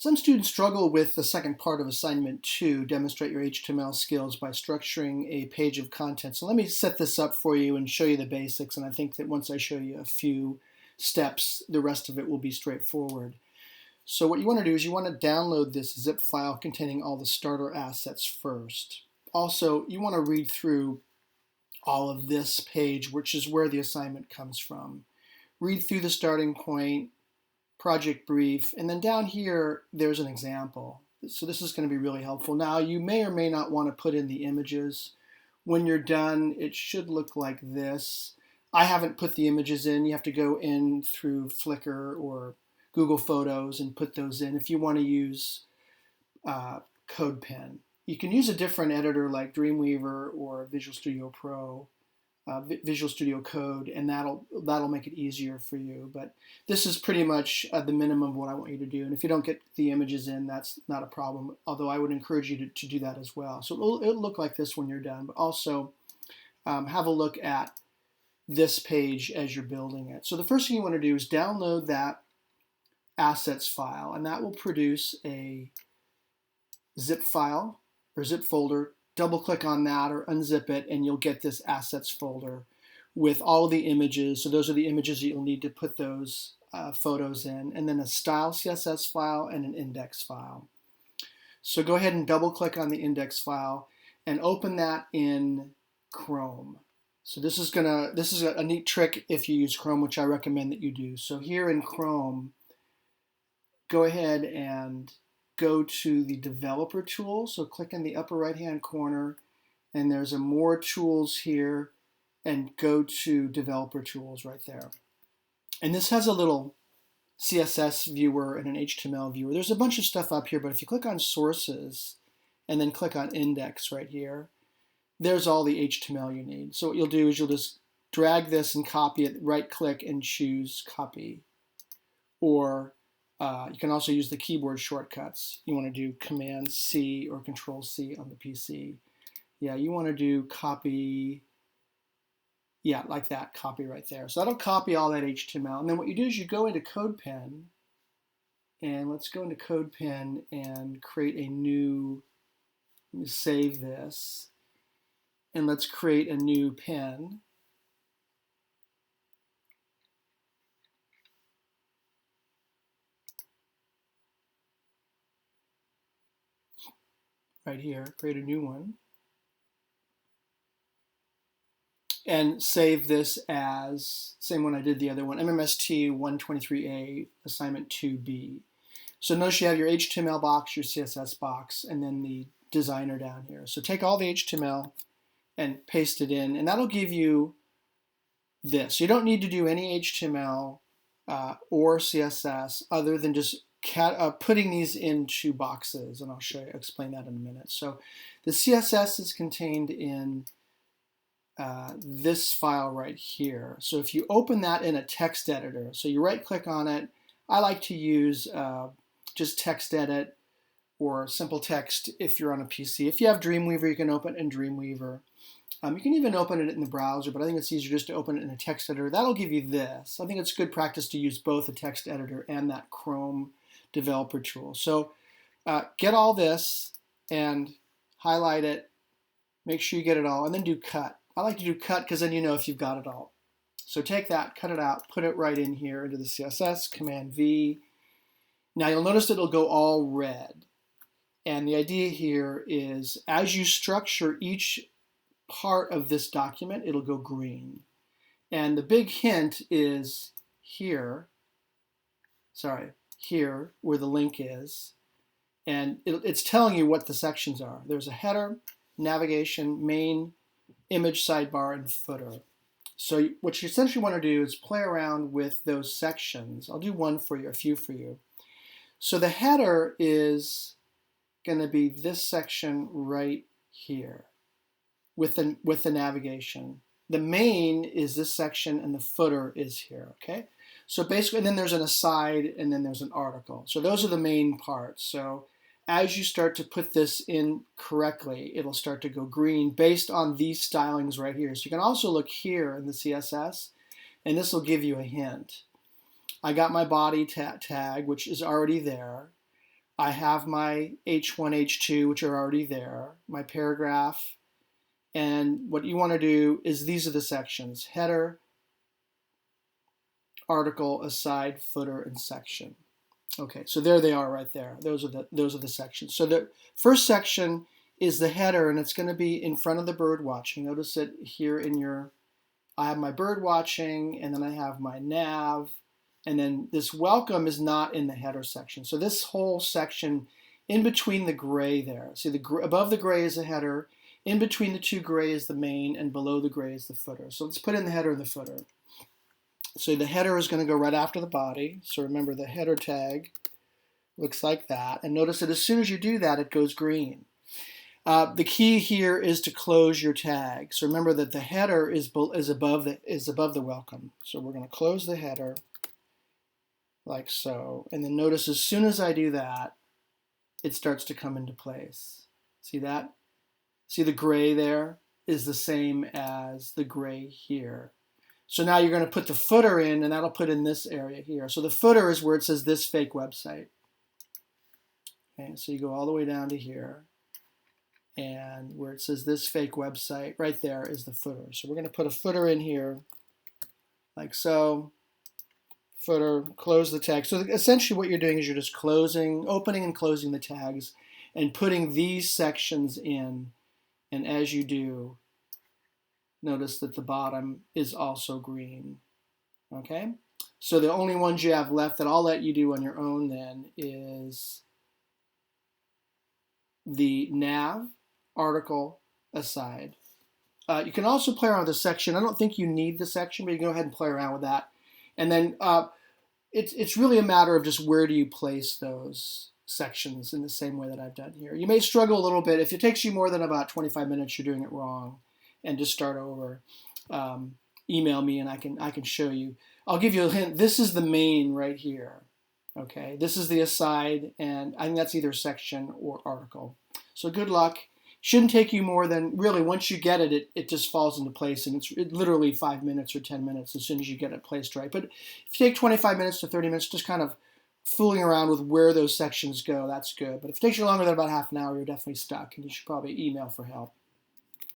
Some students struggle with the second part of assignment 2, demonstrate your HTML skills by structuring a page of content. So let me set this up for you and show you the basics, and I think that once I show you a few steps, the rest of it will be straightforward. So what you want to do is you want to download this zip file containing all the starter assets first. Also, you want to read through all of this page, which is where the assignment comes from. Read through the starting point, project brief, and then down here there's an example. So this is going to be really helpful. Now you may or may not want to put in the images. When you're done, it should look like this. I haven't put the images in. You have to go in through Flickr or Google Photos and put those in if you want to use CodePen. You can use a different editor like Dreamweaver or Visual Studio Pro, Visual Studio Code, and that'll make it easier for you. But this is pretty much the minimum of what I want you to do. And if you don't get the images in, that's not a problem, although I would encourage you to do that as well. So it'll look like this when you're done, but also have a look at this page as you're building it. So the first thing you want to do is download that assets file, and that will produce a zip file or zip folder. Double click on that or unzip it and you'll get this assets folder with all of the images. So those are the images that you'll need to put those photos in, and then a style CSS file and an index file. So go ahead and double click on the index file and open that in Chrome. So this is a neat trick if you use Chrome, which I recommend that you do. So here in Chrome, go ahead and go to the developer tool. So click in the upper right hand corner and there's a more tools here, and go to developer tools right there. And this has a little CSS viewer and an HTML viewer. There's a bunch of stuff up here, but if you click on sources and then click on index right here, there's all the HTML you need. So what you'll do is you'll just drag this and copy it, right click and choose copy. Or you can also use the keyboard shortcuts. You want to do Command C or Control C on the PC. Yeah, you want to do copy, yeah, like that, copy right there. So that'll copy all that HTML. And then what you do is you go into CodePen, and let's go into CodePen and create a new, let me save this, and let's create a new pen. Right here, create a new one. And save this as, same one I did the other one, MMST14a, assignment 2B. So notice you have your HTML box, your CSS box, and then the designer down here. So take all the HTML and paste it in, and that'll give you this. You don't need to do any HTML or CSS other than just putting these into boxes, and I'll explain that in a minute. So the CSS is contained in this file right here. So if you open that in a text editor, so you right click on it, I like to use just text edit or simple text if you're on a PC. If you have Dreamweaver, you can open it in Dreamweaver. You can even open it in the browser, but I think it's easier just to open it in a text editor. That'll give you this. I think it's good practice to use both a text editor and that Chrome developer tool. So get all this and highlight it, make sure you get it all, and then do cut. I like to do cut because then you know if you've got it all. So take that, cut it out, put it right in here into the CSS, Command V. Now you'll notice that it'll go all red. And the idea here is as you structure each part of this document, it'll go green. And the big hint is here, here where the link is. And it's telling you what the sections are. There's a header, navigation, main, image sidebar, and footer. So what you essentially want to do is play around with those sections. I'll do one for you, a few for you. So the header is going to be this section right here with the navigation. The main is this section and the footer is here, okay? So basically, and then there's an aside and then there's an article. So those are the main parts. So as you start to put this in correctly, it'll start to go green based on these stylings right here. So you can also look here in the CSS, and this will give you a hint. I got my body tag, which is already there. I have my H1, H2, which are already there, my paragraph, and what you want to do is these are the sections: header, article, aside, footer, and section. Okay, so there they are right there. Those are the sections. So the first section is the header, and it's going to be in front of the bird watching. Notice it here in your, I have my bird watching, and then I have my nav, and then this welcome is not in the header section. So this whole section in between the gray there, see above the gray is the header, in between the two gray is the main, and below the gray is the footer. So let's put in the header and the footer. So the header is going to go right after the body. So remember the header tag looks like that. And notice that as soon as you do that, it goes green. The key here is to close your tag. So remember that the header is above the welcome. So we're going to close the header like so. And then notice as soon as I do that, it starts to come into place. See that? See the gray there is the same as the gray here. So now you're going to put the footer in, and that'll put in this area here. So the footer is where it says this fake website. Okay, so you go all the way down to here, and where it says this fake website, right there is the footer. So we're going to put a footer in here, like so. Footer, close the tag. So essentially what you're doing is you're just opening and closing the tags, and putting these sections in. And as you do, notice that the bottom is also green. Okay? So the only ones you have left that I'll let you do on your own then is the nav, article, aside. You can also play around with the section. I don't think you need the section, but you can go ahead and play around with that. And then it's really a matter of just where do you place those sections in the same way that I've done here. You may struggle a little bit. If it takes you more than about 25 minutes, you're doing it wrong, and just start over. Email me and I can show you. I'll give you a hint. This is the main right here. Okay, this is the aside, and I think that's either section or article. So good luck. Shouldn't take you more than, really, once you get it, it just falls into place, and it's literally 5 minutes or 10 minutes as soon as you get it placed right. But if you take 25 minutes to 30 minutes, just kind of fooling around with where those sections go, that's good. But if it takes you longer than about half an hour, you're definitely stuck, and you should probably email for help.